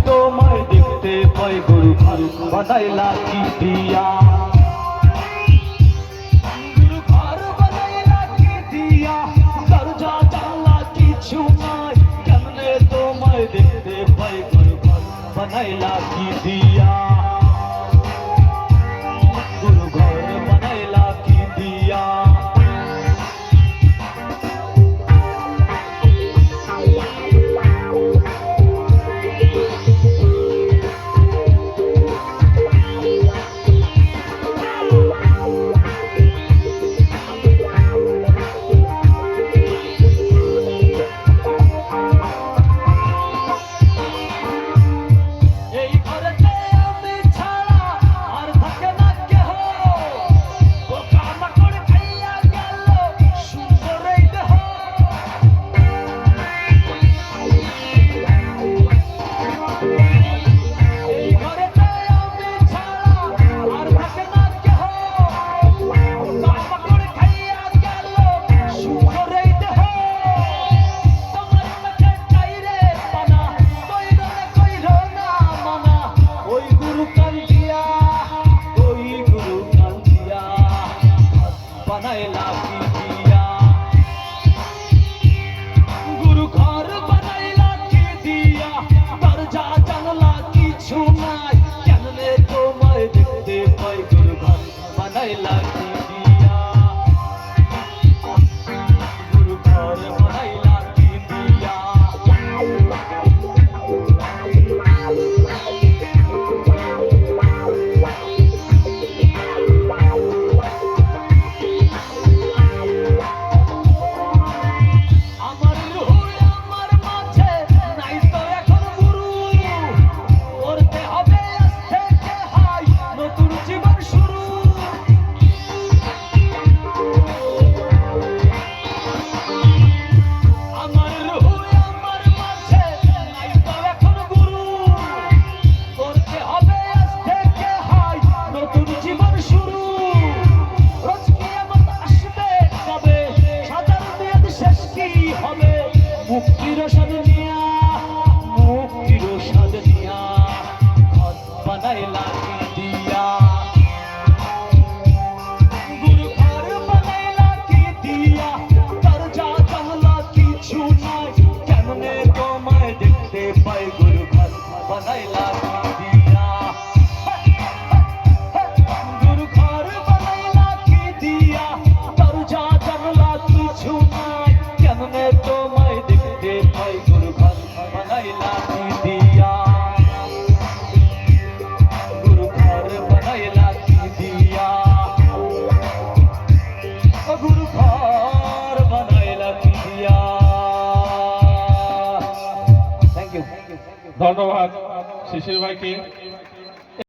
তোমায় দেখতে পাই গুরু ঘর বানাইলা কি দিয়া গুরু ঘর বানাইলা কি দিয়া দরজা জানলা কিছু নাই কেমনে তোমায় দেখতে পাই গুরু ঘর বানাইলা কি দিয়া গুরু ঘর বানাইলা কি দিয়া গুরু ঘর বানাইলা কি দিয়া দরজা জানলা কিছু নাই কেমনে তোমায় দেখতে পাই গুরু ঘর বানাইলা কি দিয়া গুরু ঘর বানাইলা কি দিয়া মুক্তির সাধনিয়া মুক্তির সাধনিয়া ঘর বানাইলা কি দিয়া গুরু ঘর বানাইলা কি দিয়া দরজা জানলা কিছু নাই কেমনে তোমায় দেখতে পাই গুরু ঘর বানাইলা কি দিয়া গুরু ঘর বানাইলা কি দিয়া দরজা জানলা কিছু নাই কেমনে তোমায় গুরু ঘর বানাইলা কি দিয়া গুরু ঘর বানাইলা কি দিয়া গুরু ঘর বানাইলা কি দিয়া থ্যাংক ইউ ধন্যবাদ শিশির ভাইকে।